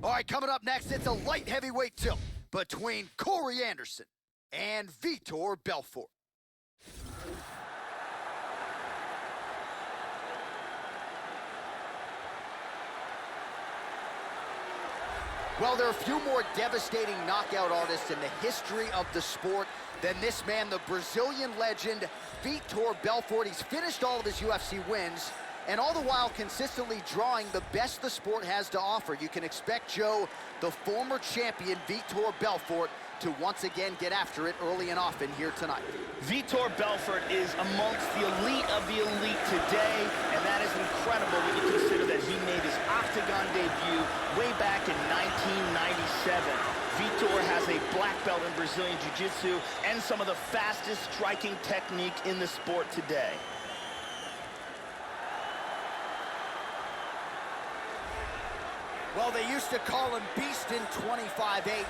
All right, coming up next, it's a light heavyweight tilt between Corey Anderson and Vitor Belfort. Well, there are a few more devastating knockout artists in the history of the sport than this man, the Brazilian legend, Vitor Belfort. He's finished all of his UFC wins, and all the while consistently drawing the best the sport has to offer. You can expect, Joe, the former champion, Vitor Belfort, to once again get after it early and often here tonight. Vitor Belfort is amongst the elite of the elite today, and that is incredible when you consider that he made his octagon debut way back in 1997. Vitor has a black belt in Brazilian Jiu-Jitsu and some of the fastest striking technique in the sport today. Well, they used to call him Beast in 25-8.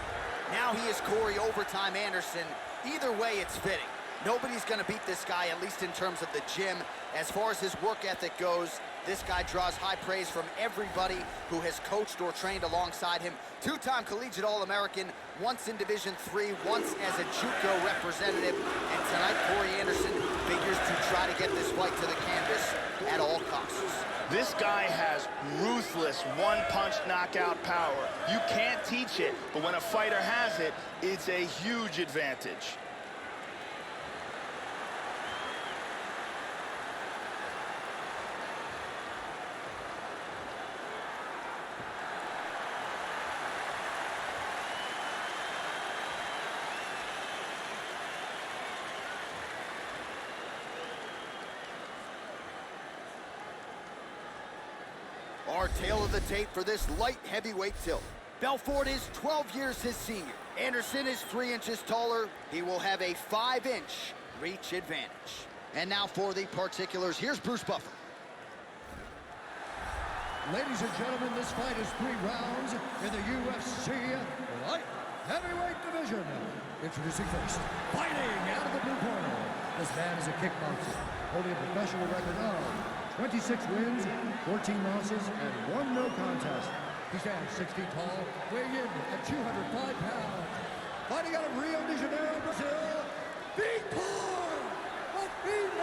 Now he is Corey Overtime Anderson. Either way, it's fitting. Nobody's gonna beat this guy, at least in terms of the gym. As far as his work ethic goes, this guy draws high praise from everybody who has coached or trained alongside him. Two-time collegiate All-American, once in Division III, once as a JUCO representative. And tonight, Corey Anderson figures to try to get this fight to the canvas at all costs. This guy has ruthless one-punch knockout power. You can't teach it, but when a fighter has it, it's a huge advantage. Our tale of the tape for this light heavyweight tilt. Belfort is 12 years his senior. Anderson is 3 inches taller. He will have a 5-inch reach advantage. And now for the particulars, here's Bruce Buffer. Ladies and gentlemen, this fight is 3 rounds in the UFC light heavyweight division. Introducing first, fighting out of the blue corner. This man is a kickboxer, holding a professional record of 26 wins, 14 losses, and 1 no contest. He stands 6 feet tall, weighing in at 205 pounds. Fighting out of Rio de Janeiro, Brazil, Vitor Belfort!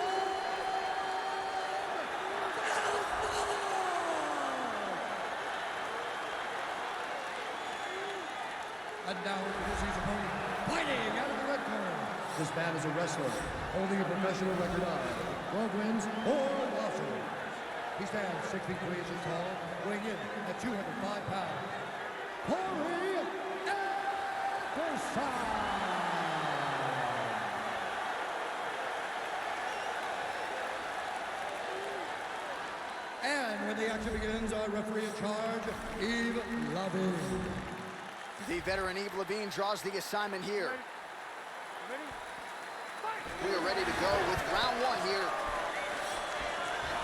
And now here's his opponent, fighting out of the red corner. This man is a wrestler, holding a professional record of 12 wins, 4 losses. He stands 6 feet 3 inches tall, weighing in at 205 pounds. Corey Anderson! And when the action begins, our referee in charge, Yves Levine. The veteran Yves Levine draws the assignment here. We are ready to go with round 1 here.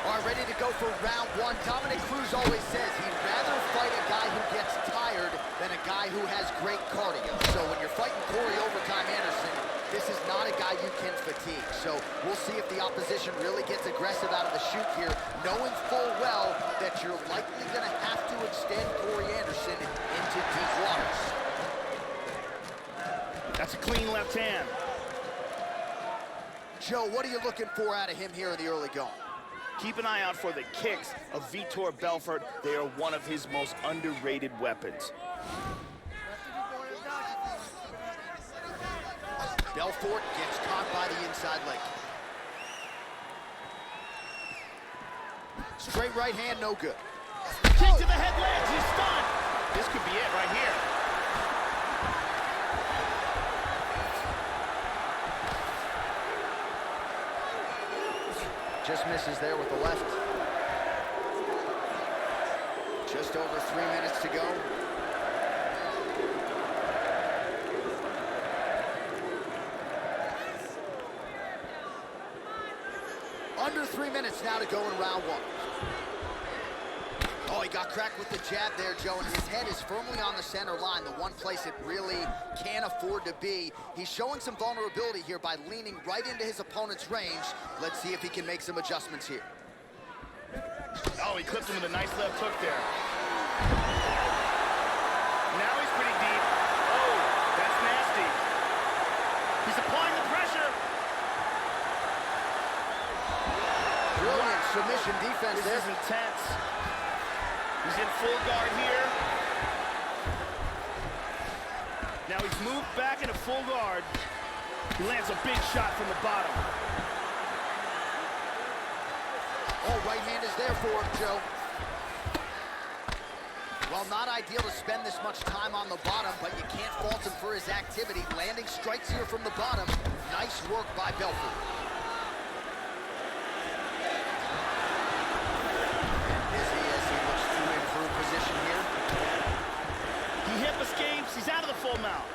All right, ready to go for round 1. Dominic Cruz always says he'd rather fight a guy who gets tired than a guy who has great cardio. So when you're fighting Corey Overtime Anderson, this is not a guy you can fatigue. So we'll see if the opposition really gets aggressive out of the chute here, knowing full well that you're likely going to have to extend Corey Anderson into deep waters. That's a clean left hand. Joe, what are you looking for out of him here in the early going? Keep an eye out for the kicks of Vitor Belfort. They are one of his most underrated weapons. Belfort gets caught by the inside leg. Straight right hand, no good. Kick to the head lands, he's stunned. This could be it right here. Just misses there with the left. Just over 3 minutes to go. Under 3 minutes now to go in round 1. Oh, he got cracked with the jab there, Joe, and his head is firmly on the center line, the one place it really can't afford to be. He's showing some vulnerability here by leaning right into his opponent's range. Let's see if he can make some adjustments here. Oh, he clipped him with a nice left hook there. submission defense This there. is intense. He's in full guard here. Now he's moved back into full guard. He lands a big shot from the bottom. Oh, right hand is there for him, Joe. Well, not ideal to spend this much time on the bottom, but you can't fault him for his activity. Landing strikes here from the bottom. Nice work by Belfort. And busy as he looks to improve position here. He hip escapes. He's out of the full mount.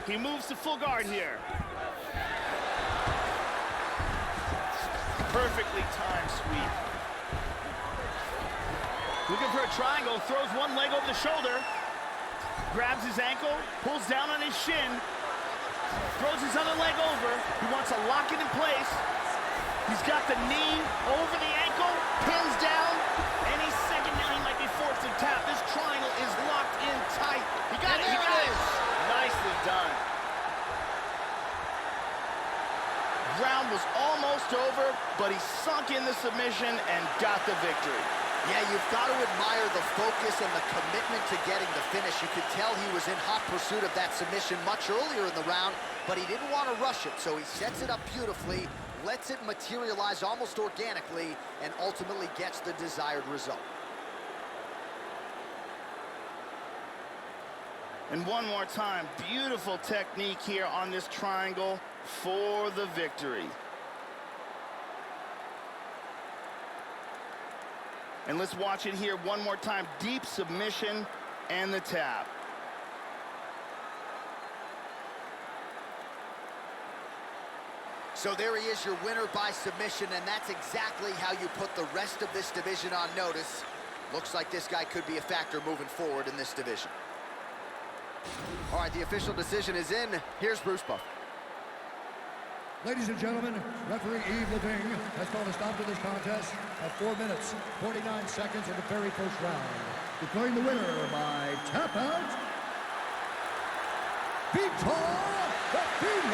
He moves to full guard here. Perfectly timed sweep. Looking for a triangle, throws one leg over the shoulder, grabs his ankle, pulls down on his shin, throws his other leg over. He wants to lock it in place. He's got the knee over the ankle, pins down, and he's second now. He might be forced to tap. This triangle is locked in tight. He got it, he got it. Nicely done. Round was almost over, but he sunk in the submission and got the victory. Yeah, you've got to admire the focus and the commitment to getting the finish. You could tell he was in hot pursuit of that submission much earlier in the round, but he didn't want to rush it, so he sets it up beautifully, lets it materialize almost organically, and ultimately gets the desired result. And one more time, beautiful technique here on this triangle for the victory. And let's watch it here one more time. Deep submission and the tap. So there he is, your winner by submission, and that's exactly how you put the rest of this division on notice. Looks like this guy could be a factor moving forward in this division. All right, the official decision is in. Here's Bruce Buffer. Ladies and gentlemen, referee Yves Leving has called a stop to this contest at 4 minutes, 49 seconds in the very first round. Declaring the winner by tap out, Vitor Belfort.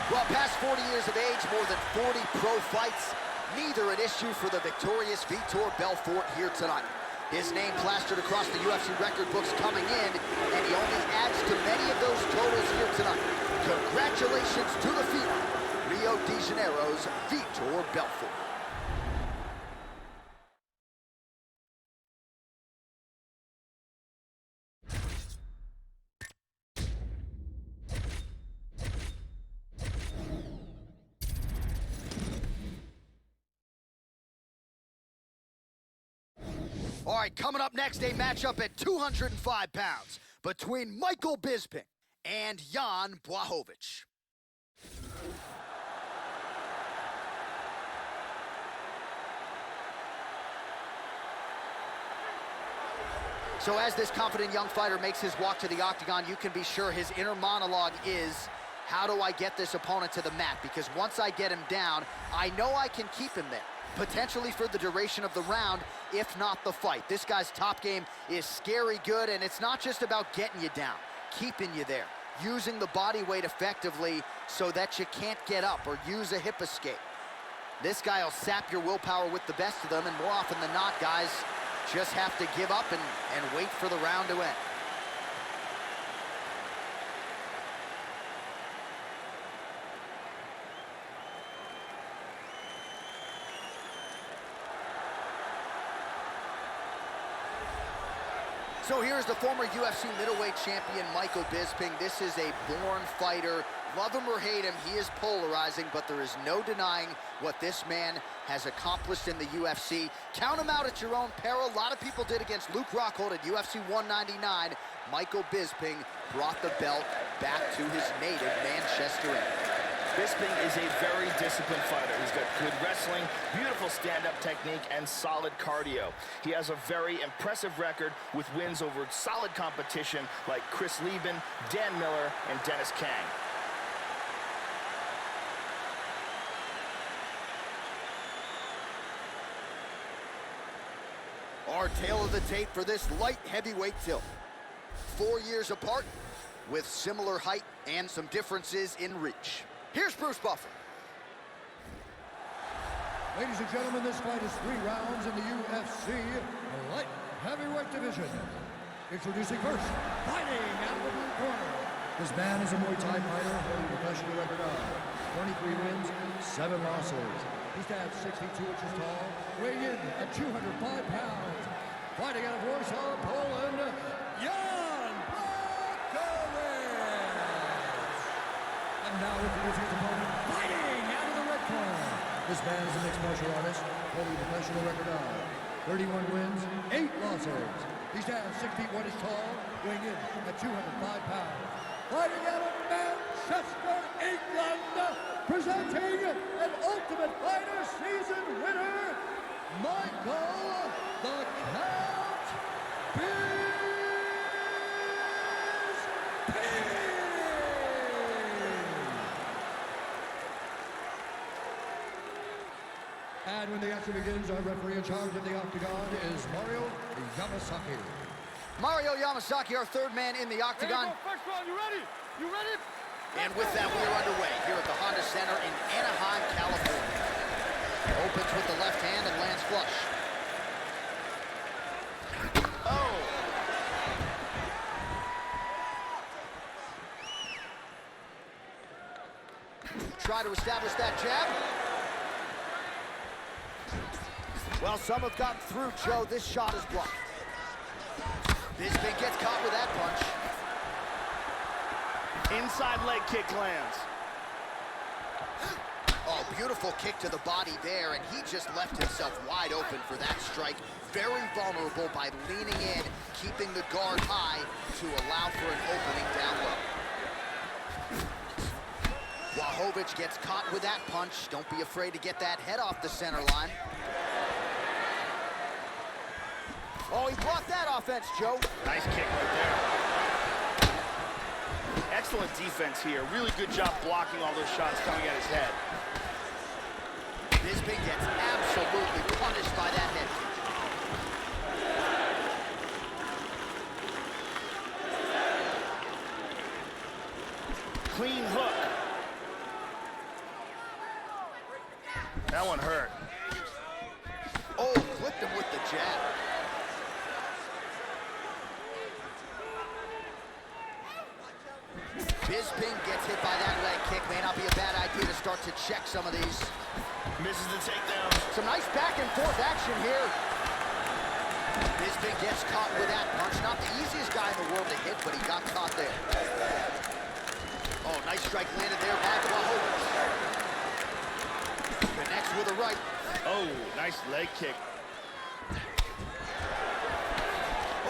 Well, past 40 years of age, more than 40 pro fights, neither an issue for the victorious Vitor Belfort here tonight. His name plastered across the UFC record books coming in, and he only adds to many of those totals here tonight. Congratulations to the phenom, Rio de Janeiro's Vitor Belfort. All right, coming up next, a matchup at 205 pounds between Michael Bisping and Jan Blachowicz. So as this confident young fighter makes his walk to the octagon, you can be sure his inner monologue is, how do I get this opponent to the mat? Because once I get him down, I know I can keep him there, potentially for the duration of the round, if not the fight. This guy's top game is scary good, and it's not just about getting you down, keeping you there, using the body weight effectively so that you can't get up or use a hip escape. This guy will sap your willpower with the best of them, and more often than not, guys just have to give up and wait for the round to end. So here's the former UFC middleweight champion, Michael Bisping. This is a born fighter. Love him or hate him, he is polarizing, but there is no denying what this man has accomplished in the UFC. Count him out at your own peril. A lot of people did against Luke Rockhold at UFC 199. Michael Bisping brought the belt back to his native Manchester, England. Bisping is a very disciplined fighter. He's got good wrestling, beautiful stand-up technique, and solid cardio. He has a very impressive record with wins over solid competition like Chris Lieben, Dan Miller, and Dennis Kang. Our tale of the tape for this light heavyweight tilt. 4 years apart, with similar height and some differences in reach. Here's Bruce Buffer. Ladies and gentlemen, this fight is 3 rounds in the UFC light heavyweight division. Introducing first, fighting out of the blue corner. This man is a Muay Thai fighter holding a professional record of 23 wins, 7 losses. He stands 62 inches tall, weighing in at 205 pounds. Fighting out of Warsaw, Poland, Jan Blachowicz. And now introducing his opponent, fighting out of the red corner. This man is a mixed martial artist, holding a professional record of 31 wins, 8 losses. He stands 6 feet 1 inches tall, weighing in at 205 pounds. Fighting out of Manchester, England, presenting an Ultimate Fighter season winner, Michael the Count Bisping. And when the action begins, our referee in charge of the octagon is Mario Yamasaki. Mario Yamasaki, our third man in the octagon. First round, you ready? You ready? And with that, we are underway here at the Honda Center in Anaheim, California. Opens with the left hand and lands flush. Oh! Try to establish that jab. Well, some have gotten through, Joe. This shot is blocked. Bisping gets caught with that punch. Inside leg kick lands. Oh, beautiful kick to the body there, and he just left himself wide open for that strike. Very vulnerable by leaning in, keeping the guard high to allow for an opening down low. Blachowicz gets caught with that punch. Don't be afraid to get that head off the center line. Oh, he blocked that offense, Joe. Nice kick right there. Excellent defense here. Really good job blocking all those shots coming at his head. Bisping gets absolutely punished by that head kick. Clean hook. That one hurt. Oh, clipped him with the jab. Bisping gets hit by that leg kick. May not be a bad idea to start to check some of these. Misses the takedown. Some nice back and forth action here. Bisping gets caught with that punch. Not the easiest guy in the world to hit, but he got caught there. Oh, nice strike landed there by Blachowicz. Connects with a right. Oh, nice leg kick.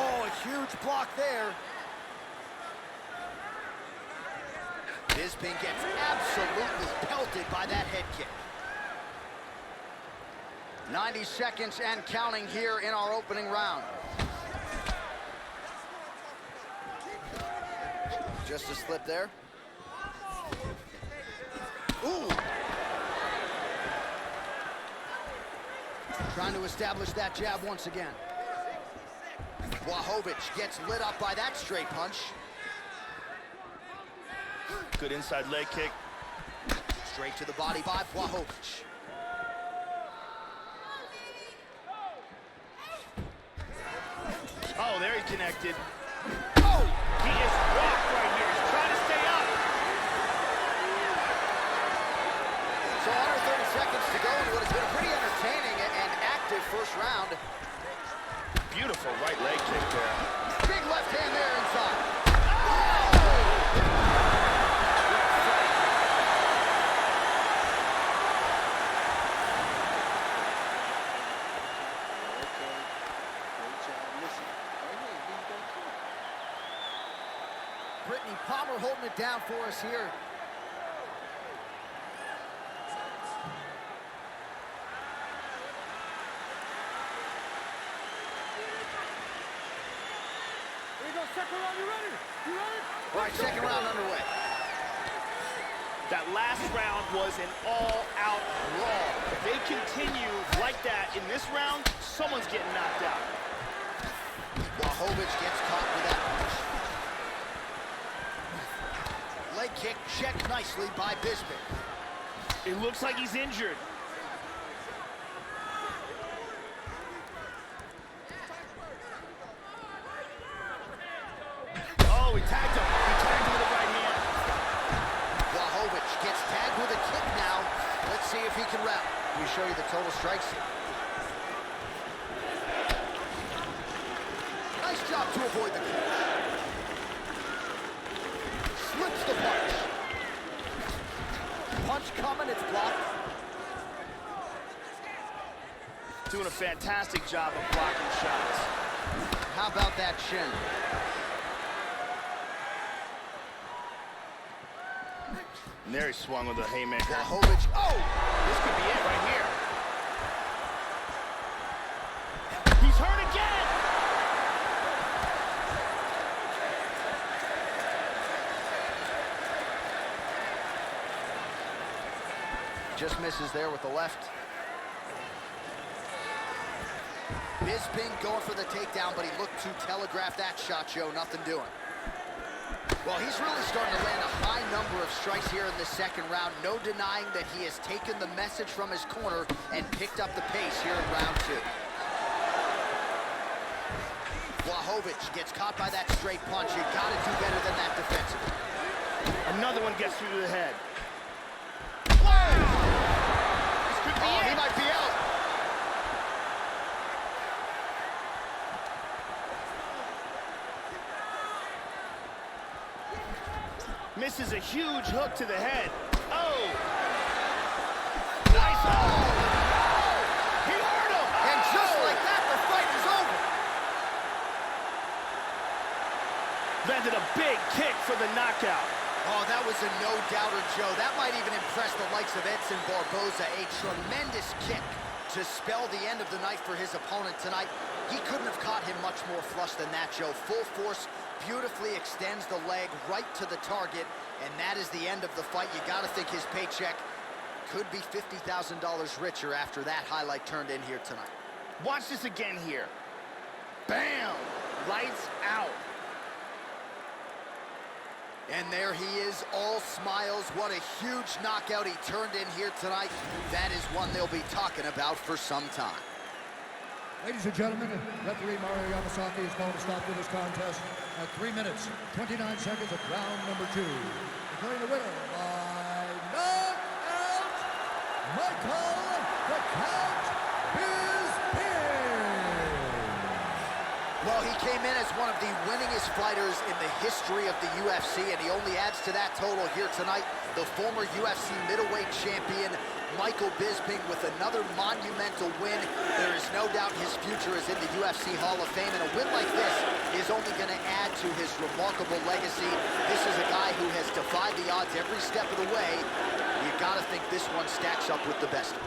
Oh, a huge block there. Bisping gets absolutely pelted by that head kick. 90 seconds and counting here in our opening round. Just a slip there. Ooh. Trying to establish that jab once again. Blachowicz gets lit up by that straight punch. Good inside leg kick. Straight to the body by Blachowicz. Oh, there he connected. Oh, he is rocked right here. He's trying to stay up. So under 30 seconds to go in what has been a pretty entertaining and active first round. Beautiful right leg kick there. Big left hand there inside. Brittany Palmer holding it down for us here. Here we go, second round, you ready? You ready? All right, second round underway. That last round was an all-out brawl. If they continue like that in this round, someone's getting knocked out. Blachowicz gets caught with that punch. Leg kick checked nicely by Bisping. It looks like he's injured. show you the total strikes here. Nice job to avoid the clinch. Slips the punch. Punch coming, it's blocked. Doing a fantastic job of blocking shots. How about that shin? And there he swung with a haymaker. Blachowicz, oh! This could be it right here. He's hurt again! Just misses there with the left. Bisping going for the takedown, but he looked to telegraph that shot, Joe. Nothing doing. Well, he's really starting to land a high number of strikes here in the second round. No denying that he has taken the message from his corner and picked up the pace here in round two. Blachowicz gets caught by that straight punch. You gotta do better than that defensively. Another one gets through the head. Wow! This could be it. He might be out. Misses a huge hook to the head. Oh! Nice! Oh! He hurt him! And just like that, the fight is over. Landed a big kick for the knockout. Oh, that was a no-doubter, Joe. That might even impress the likes of Edson Barboza. A tremendous kick to spell the end of the night for his opponent tonight. He couldn't have caught him much more flush than that, Joe. Full force, beautifully extends the leg right to the target, and that is the end of the fight. You got to think his paycheck could be $50,000 richer after that highlight turned in here tonight. Watch this again here. Bam! Lights out. And there he is, all smiles. What a huge knockout he turned in here tonight. That is one they'll be talking about for some time. Ladies and gentlemen, referee Mario Yamasaki is called to stop to this contest at 3 minutes, 29 seconds of round number 2. Declaring the winner by knockout, Michael the Count Bisping. Well, he came in as one of the winningest fighters in the history of the UFC, and he only adds to that total here tonight. The former UFC middleweight champion, Michael Bisping, with another monumental win. There is no doubt his future is in the UFC Hall of Fame, and a win like this is only going to add to his remarkable legacy. This is a guy who has defied the odds every step of the way. You got to think this one stacks up with the best.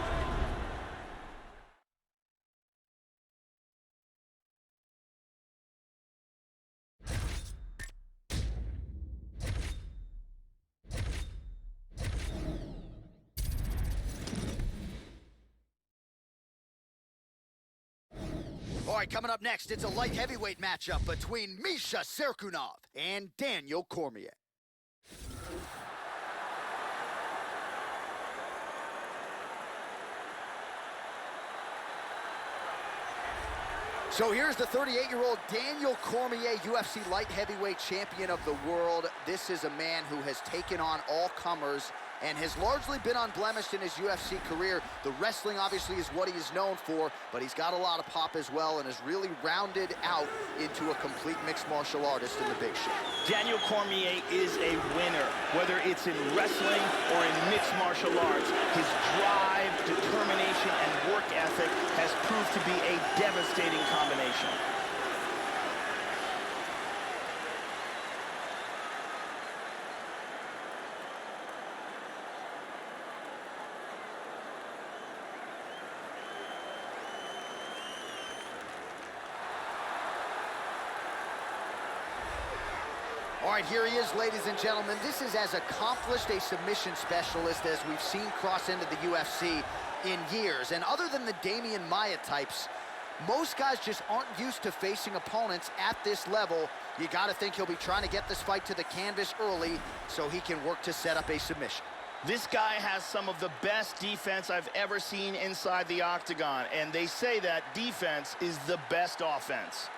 All right, coming up next, it's a light heavyweight matchup between Misha Cirkunov and Daniel Cormier. So here's the 38-year-old Daniel Cormier, UFC light heavyweight champion of the world. This is a man who has taken on all comers and has largely been unblemished in his UFC career. The wrestling obviously is what he is known for, but he's got a lot of pop as well and has really rounded out into a complete mixed martial artist in the big show. Daniel Cormier is a winner, whether it's in wrestling or in mixed martial arts. His drive, determination, and work ethic has proved to be a devastating combination. All right, here he is, ladies and gentlemen. This is as accomplished a submission specialist as we've seen cross into the UFC in years. And other than the Damian Maia types, most guys just aren't used to facing opponents at this level. You got to think he'll be trying to get this fight to the canvas early so he can work to set up a submission. This guy has some of the best defense I've ever seen inside the octagon, and they say that defense is the best offense.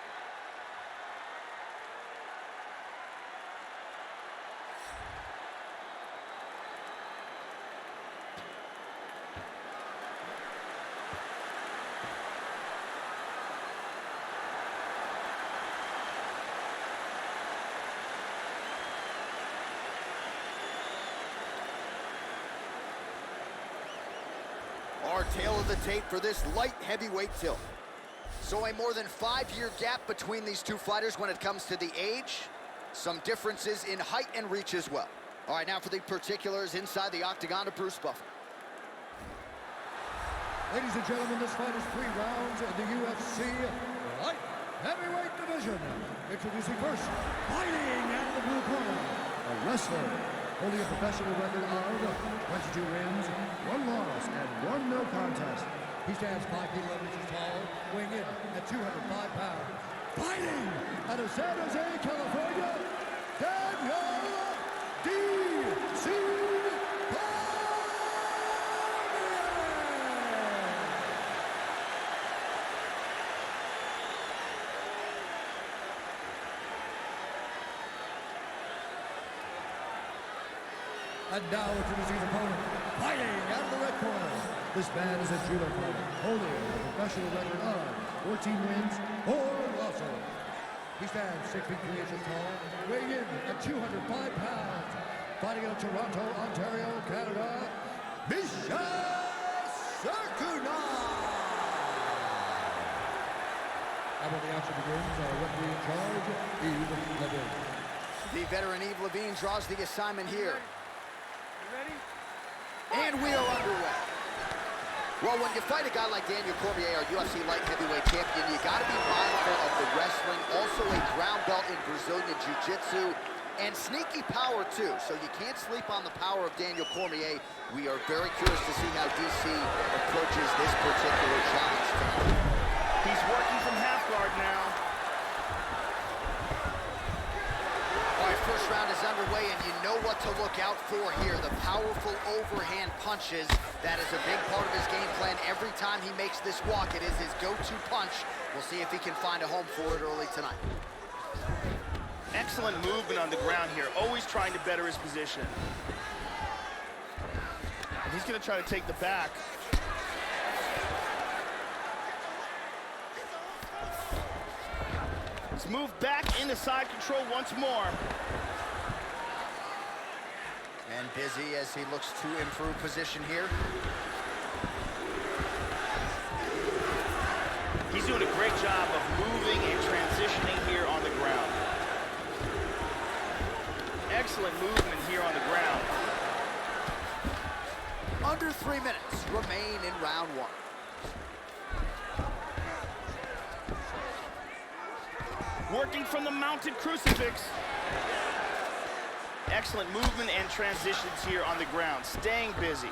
tail of the tape for this light heavyweight tilt. So a more than 5-year gap between these two fighters when it comes to the age. Some differences in height and reach as well. All right, now for the particulars inside the octagon of Bruce Buffer. Ladies and gentlemen, this fight is 3 rounds in the UFC light heavyweight division. Introducing first, fighting out of the blue corner, a wrestler holding a professional record of 22 wins, 1 loss, and 1 no contest. He stands 5 feet 11 inches tall, weighing in at 205 pounds. Fighting out of San Jose, California, Daniel D.C. And now introducing his opponent, fighting out of the red corner. This man is a judo fighter, holding a professional record of 14 wins, 4 losses. He stands 6 feet 3 inches tall, weighing in at 205 pounds. Fighting out of Toronto, Ontario, Canada, Misha Cirkunov. And when the action begins, our referee in charge, Yves Levine. The veteran Yves Levine draws the assignment here. Ready? And we are underway. Well, when you fight a guy like Daniel Cormier, our UFC light heavyweight champion, you got to be mindful of the wrestling, also a brown belt in Brazilian Jiu-Jitsu, and sneaky power too. So you can't sleep on the power of Daniel Cormier. We are very curious to see how DC approaches this particular challenge tonight. He's working from half guard now. All right, first round is underway, and you know what to look out for here. The powerful overhand punches. That is a big part of his game plan. Every time he makes this walk, it is his go-to punch. We'll see if he can find a home for it early tonight. Excellent movement on the ground here, always trying to better his position. And he's going to try to take the back. He's moved back into side control once more. And busy as he looks to improve position here. He's doing a great job of moving and transitioning here on the ground. Excellent movement here on the ground. Under 3 minutes remain in round 1. Working from the mounted crucifix. Excellent movement and transitions here on the ground, staying busy.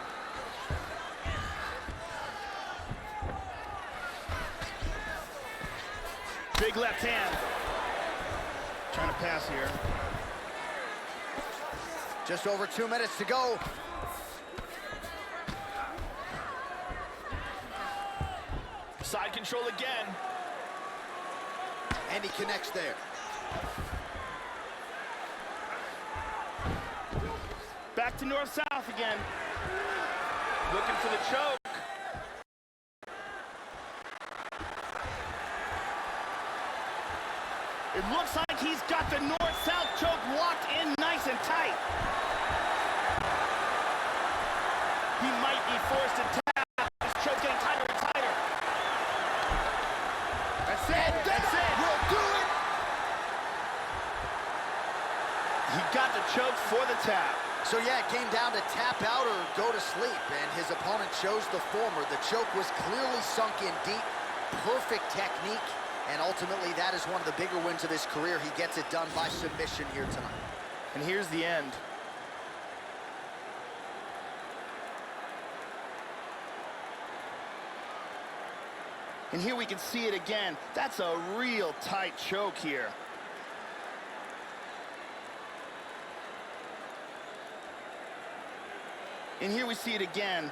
Big left hand. Trying to pass here. Just over 2 minutes to go. Side control again. And he connects there. Back to north-south again. Looking for the choke. It looks like he's got the north-south choke locked in nice and tight. He might be forced to tap. His choke getting tighter and tighter. That's it. That's it. We'll do it. He got the choke for the tap. So yeah, it came down to tap out or go to sleep, and his opponent chose the former. The choke was clearly sunk in deep, perfect technique, and ultimately that is one of the bigger wins of his career. He gets it done by submission here tonight. And here's the end. And here we can see it again. That's a real tight choke here. And here we see it again.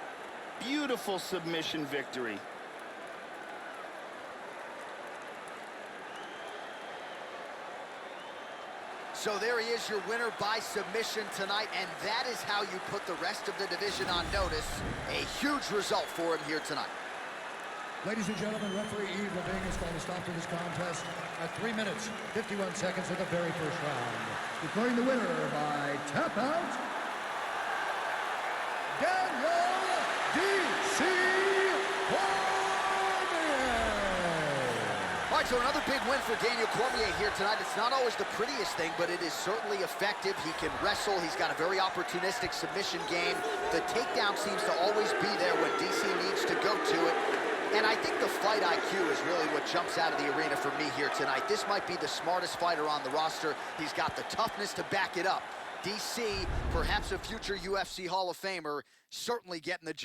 Beautiful submission victory. So there he is, your winner by submission tonight, and that is how you put the rest of the division on notice. A huge result for him here tonight. Ladies and gentlemen, referee Yves Levine is going to stop to this contest at 3 minutes, 51 seconds of the very first round. Declaring the winner by tap out, Daniel D.C. right, so another big win for Daniel Cormier here tonight. It's not always the prettiest thing, but it is certainly effective. He can wrestle. He's got a very opportunistic submission game. The takedown seems to always be there when DC needs to go to it. And I think the fight IQ is really what jumps out of the arena for me here tonight. This might be the smartest fighter on the roster. He's got the toughness to back it up. DC, perhaps a future UFC Hall of Famer, certainly getting the job.